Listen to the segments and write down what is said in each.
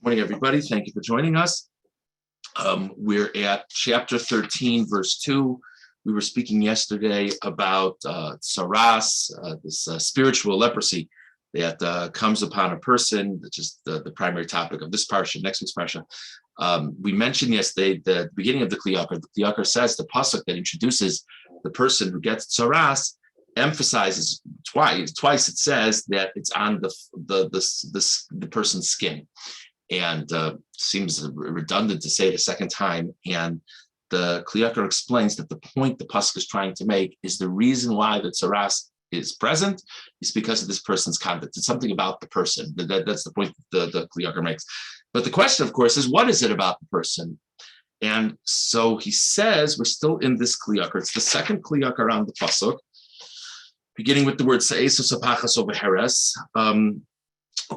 Morning, everybody. Thank you for joining us. We're at chapter 13, verse 2. We were speaking yesterday about saras, this spiritual leprosy that comes upon a person, which is the primary topic of this parsha, next week's parsha. We mentioned yesterday the beginning of the Kliyakar. The Kliyakar says the pasuk that introduces the person who gets saras emphasizes twice. It says that it's on the person's skin. And seems redundant to say it a second time. And the Kliyakar explains that the point the pasuk is trying to make is the reason why the tsaras is present is because of this person's conduct. It's something about the person. That's the point the Kliyakar makes. But the question, of course, is what is it about the person? And so he says, we're still in this Kliyakar. It's the second Kliyakar on the pasuk, beginning with the word Sa'esu Sapachas over Heres.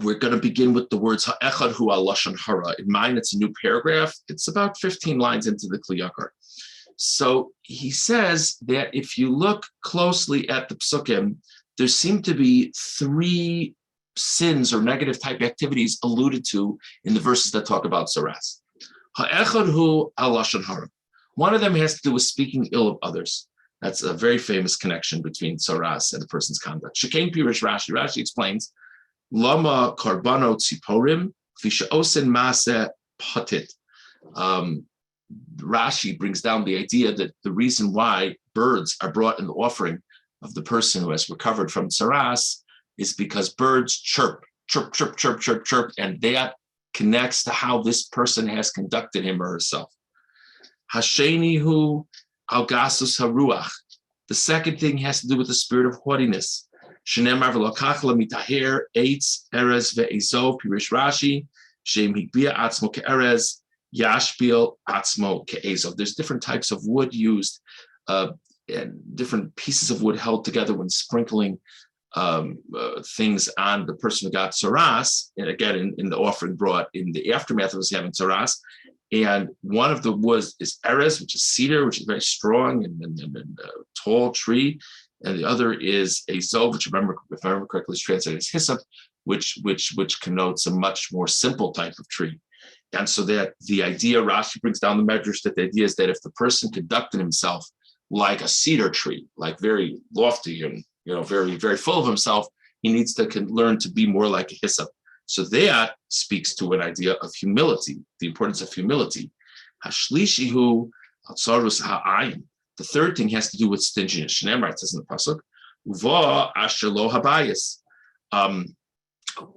We're going to begin with the words Ha'echad Hu Al Lashon Hara. In mine, it's a new paragraph. It's about 15 lines into the Kliyakar. So he says that if you look closely at the psukim, there seem to be three sins or negative type activities alluded to in the verses that talk about saras. Ha'echad Hu Al Lashon Hara. One of them has to do with speaking ill of others. That's a very famous connection between saras and a person's conduct. Shekain Pirish Rashi. Rashi explains, Lama karbano tziporim fisha osin mase patit. Rashi brings down the idea that the reason why birds are brought in the offering of the person who has recovered from saras is because birds chirp, chirp, chirp, chirp, chirp, chirp, and that connects to how this person has conducted him or herself. Hasheni hu algasus haruach. The second thing has to do with the spirit of haughtiness. Shenemar v'lokachla mitaher eitz erez ve'ezov pirish Rashi shem higbia atzmo ke'erez yashbil atzmo ke'ezov. There's different types of wood used, and different pieces of wood held together when sprinkling things on the person who got saras. And again, in the offering brought in the aftermath of us having saras. And one of the woods is erez, which is cedar, which is very strong and a tall tree. And the other is a zov, which if I remember correctly, is translated as hyssop, which connotes a much more simple type of tree. And so that the idea, Rashi brings down the measures, that the idea is that if the person conducted himself like a cedar tree, like very lofty and very, very full of himself, he needs to learn to be more like a hyssop. So that speaks to an idea of humility, the importance of humility. Hashlishihu atzarus ha'ayin. The third thing has to do with stinginess. Shneimar, it says in the pasuk, "Uva asher lo habayis."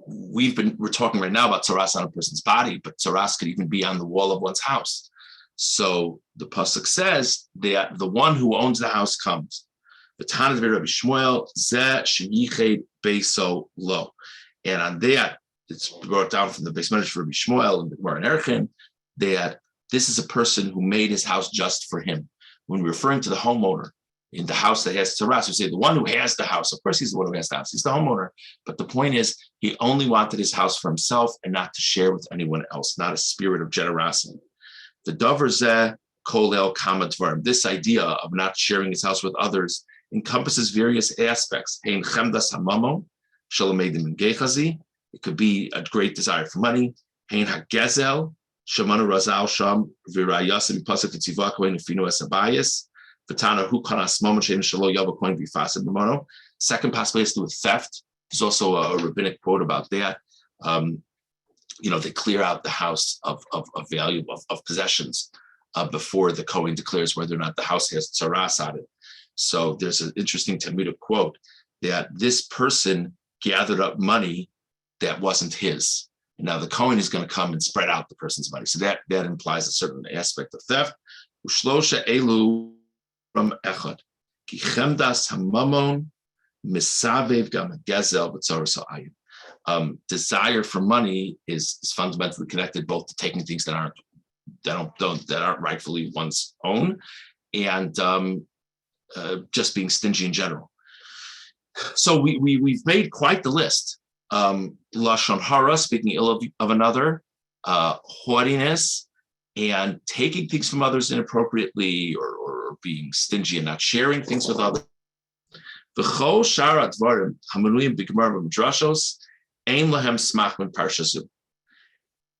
We're talking right now about tsaras on a person's body, but tsaras could even be on the wall of one's house. So the pasuk says that the one who owns the house comes. V'tanat v'Rabbi Shmuel zeh sheyiched beiso lo, and on that it's brought down from the base measure for Rabbi Shmuel and the Gemara in Erchin that this is a person who made his house just for him. When we're referring to the homeowner in the house that has tsaras, we say the one who has the house. Of course, he's the one who has the house. He's the homeowner. But the point is, he only wanted his house for himself and not to share with anyone else, not a spirit of generosity. The davar zeh kolel kama dvarim. This idea of not sharing his house with others encompasses various aspects. Hein chemdas hamamon shalamedim and gechazi. It could be a great desire for money. Hein hagezel. Shamanu Razal Sham Virayasim Pasuk Tzivak Kohen Finu Esabayas Vitana Hu Kanas Momachin Shalo Yaba Kohen Vifasim Mono. Second possibility has to do with theft. There's also a rabbinic quote about that. They clear out the house of value of possessions before the Kohen declares whether or not the house has tsaras on it. So there's an interesting Talmudic quote that this person gathered up money that wasn't his. Now the Kohen is going to come and spread out the person's money. So that implies a certain aspect of theft. Ushlosha elu from echad. Ki chemdas hamamon misavev gam gezel b'tzaras ha'ayin. Desire for money is fundamentally connected both to taking things that aren't rightfully one's own, and just being stingy in general. So we've made quite the list. Lashon hara, speaking ill of another, haughtiness, and taking things from others inappropriately, or being stingy and not sharing things with others. V'chol shara dvarim hamanuyim b'gemara v'midrashos ein lahem smach min parsha zu.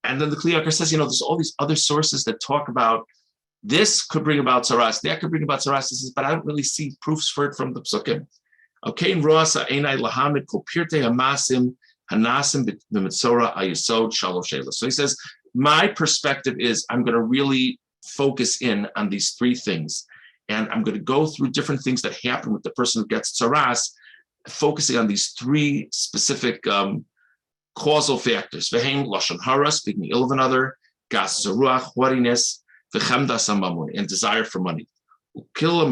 And then the Kli Yakar says, there's all these other sources that talk about this could bring about tzaras, that could bring about tzaras. He says, but I don't really see proofs for it from the psukim. Okay, in Roasa Einai Lahamid Kol Pirtei Hamasim Hanasim B'Mitzora Ayesod Shalosh Sheila. So he says, my perspective is I'm going to really focus in on these three things, and I'm going to go through different things that happen with the person who gets tzaras, focusing on these three specific causal factors. Vehem lashon hara, speaking ill of another, gas zeruach, haughtiness, v'chemdas hamamun, and desire for money. Ukila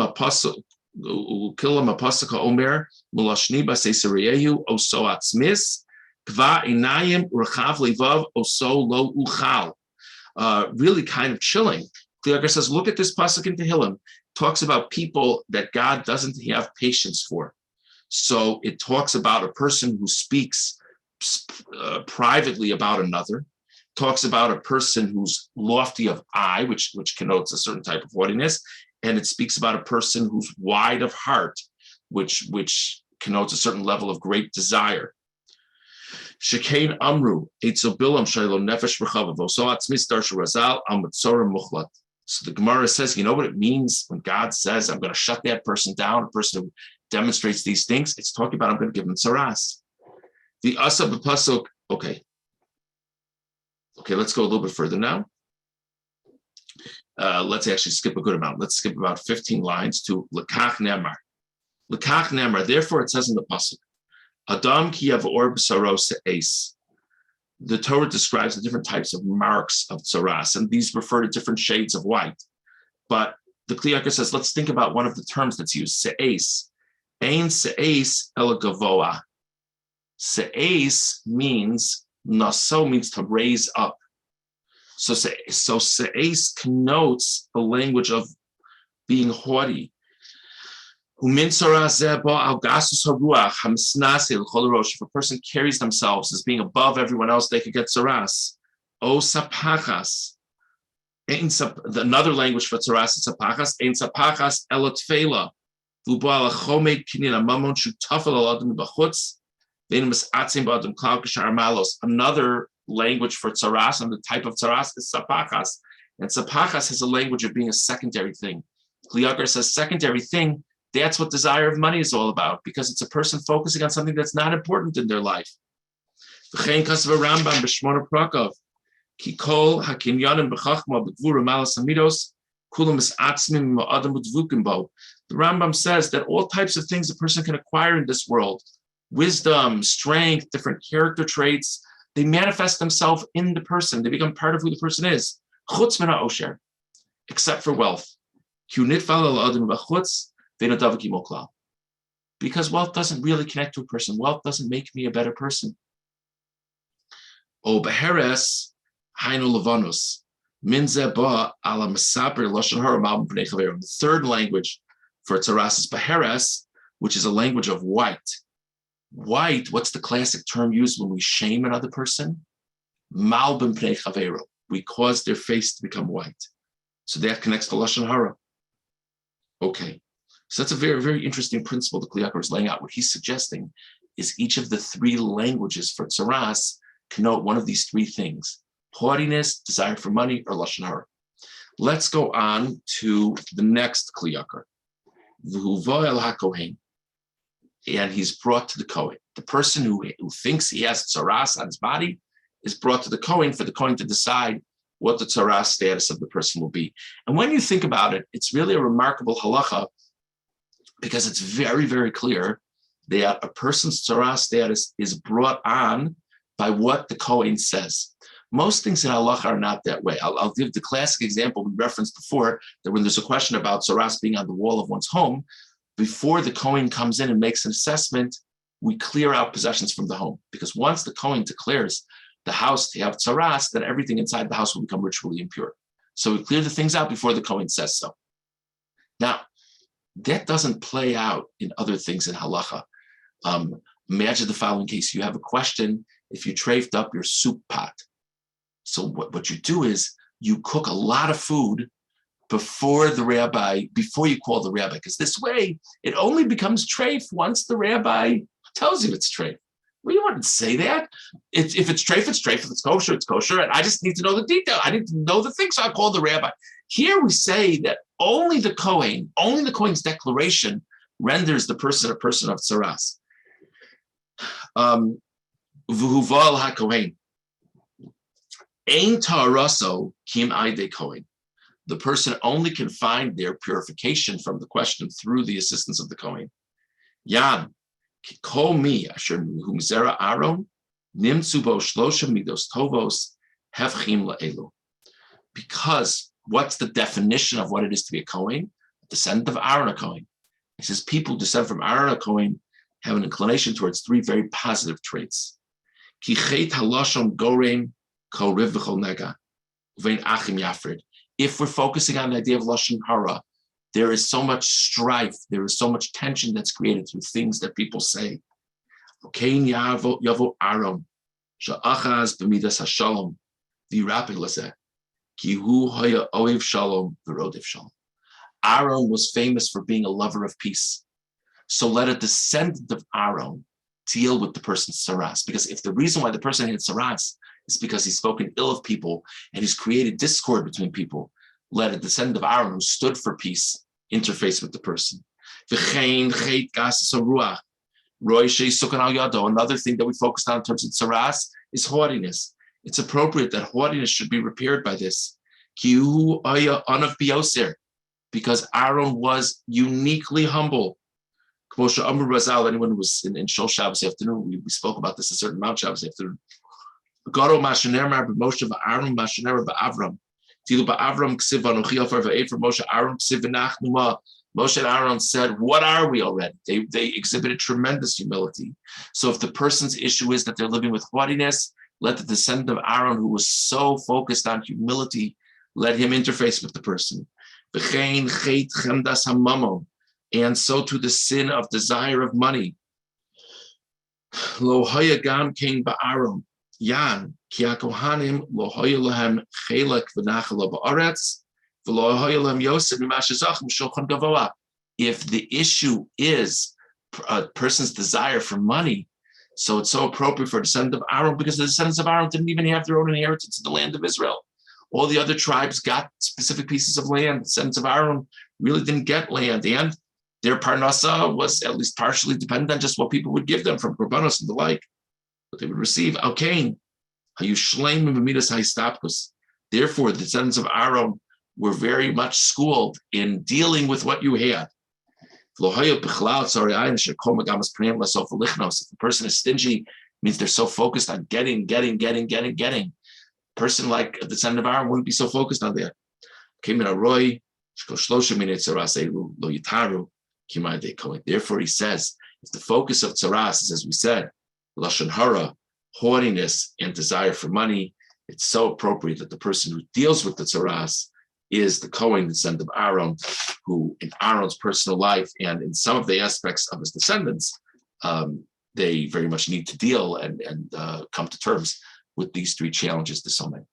mapasaka omer mulashni b'seiseriyehu oso atzmis kva inayim rechav levav oso lo uchal. Really kind of chilling. Kli Yakar says, look at this pasuk in Tehillim. Talks about people that God doesn't have patience for. So it talks about a person who speaks privately about another, talks about a person who's lofty of eye, which connotes a certain type of haughtiness, and it speaks about a person who's wide of heart, which connotes a certain level of great desire. Shekain Amru, Eitzobilam Shailo Nefesh Rechavav, so Atzmis Darshu Razal, Amatzora Muchlat. So the Gemara says, you know what it means when God says, I'm going to shut that person down, a person who demonstrates these things? It's talking about I'm going to give them tzaras. The Asa B'Pasuk, okay, let's go a little bit further now. Let's actually skip a good amount. Let's skip about 15 lines to Lekach Nemar. Lekach Nemar, therefore it says in the Pasuk, Adam ki yavor b'saro se'es. The Torah describes the different types of marks of tzaras, and these refer to different shades of white. But the Kli Yakar says, let's think about one of the terms that's used, se'es. Ein se'es el gavoa. Se'es means, naso means to raise up. So se'es connotes the language of being haughty. If a person carries themselves as being above everyone else, they could get tzaras. O sapachas. Another language for tzaras is sapachas. Ein sapachas elot fela. Another language for tzaras, and the type of tzaras is sapachas. And sapachas has a language of being a secondary thing. Kli Yakar says secondary thing, that's what desire of money is all about, because it's a person focusing on something that's not important in their life. The Rambam says that all types of things a person can acquire in this world, wisdom, strength, different character traits, they manifest themselves in the person. They become part of who the person is. Except for wealth. Because wealth doesn't really connect to a person. Wealth doesn't make me a better person. The third language for tzaras is beheres, which is a language of white. White, what's the classic term used when we shame another person? Mal b'mpnei chavero. We cause their face to become white. So that connects to lashon hara. Okay. So that's a very, very interesting principle that Kli Yakar is laying out. What he's suggesting is each of the three languages for tzaras connote one of these three things: haughtiness, desire for money, or lashon hara. Let's go on to the next Kli Yakar. V'huvo el hakohen, and he's brought to the Kohen. The person who thinks he has tzaras on his body is brought to the Kohen for the Kohen to decide what the tzaras status of the person will be. And when you think about it, it's really a remarkable halacha, because it's very, very clear that a person's tzaras status is brought on by what the Kohen says. Most things in halacha are not that way. I'll give the classic example we referenced before, that when there's a question about tzaras being on the wall of one's home, before the Kohen comes in and makes an assessment, we clear out possessions from the home. Because once the Kohen declares the house to have tzaras, then everything inside the house will become ritually impure. So we clear the things out before the Kohen says so. Now, that doesn't play out in other things in halacha. Imagine the following case. You have a question if you trafed up your soup pot. So what you do is you cook a lot of food before you call the rabbi, because this way it only becomes treif once the rabbi tells you it's treif. We wouldn't say that. If it's treif, it's treif. If it's kosher, and I just need to know the detail. I need to know the thing, so I call the rabbi. Here we say that only the Kohen's declaration renders the person a person of tzaras. V'huval haKohen. Ein ta'araso kim aide Kohen. The person only can find their purification from the question through the assistance of the Kohen. Yan. Kol mi asher humzera Aaron nimtzu bo shlosha midos tovos hevchim la'elu. Because what's the definition of what it is to be a Kohen? A descendant of Aaron a Kohen. He says people descend from Aaron a Kohen have an inclination towards three very positive traits. Ki chet halashon gorein kol riv v'chol nega uvein achim yafrid. If we're focusing on the idea of lashon hara, there is so much strife, there is so much tension that's created through things that people say. Kain yavo Aaron, sha'achaz b'midas hashalom, v'yirapid l'zeh, ki hu haya ohev shalom v'rodev shalom. Aaron was famous for being a lover of peace. So let a descendant of Aaron deal with the person's saras. Because if the reason why the person had saras is because he's spoken ill of people and he's created discord between people, let a descendant of Aaron who stood for peace interface with the person. Another thing that we focused on in terms of tzaras is haughtiness. It's appropriate that haughtiness should be repaired by this. Because Aaron was uniquely humble. Anyone who was in Shul Shabbos afternoon, we spoke about this a certain amount Shabbos afternoon. Moshe and Aaron said, what are we already? They exhibited tremendous humility. So if the person's issue is that they're living with haughtiness, let the descendant of Aaron, who was so focused on humility, let him interface with the person. And so to the sin of desire of money. Lo hayagam king ba'aron. Yan, ki hakohanim lo hayalahem chelak v'nachalo ba'aretz, v'lo hayalahem yosef mimashazachim shulchan gavoa. If the issue is a person's desire for money, so it's so appropriate for a descendant of Aaron, because the descendants of Aaron didn't even have their own inheritance in the land of Israel. All the other tribes got specific pieces of land. The descendants of Aaron really didn't get land, and their parnasa was at least partially dependent on just what people would give them from korbanos and the like, what they would receive. Therefore, the descendants of Aaron were very much schooled in dealing with what you had. If the person is stingy, it means they're so focused on getting. A person like a descendant of Aaron wouldn't be so focused on that. Therefore, he says, if the focus of tzaras is, as we said, lashon hara, haughtiness and desire for money, it's so appropriate that the person who deals with the tzaras is the Kohen, descendant of Aaron, who in Aaron's personal life and in some of the aspects of his descendants, they very much need to deal and come to terms with these three challenges to so many.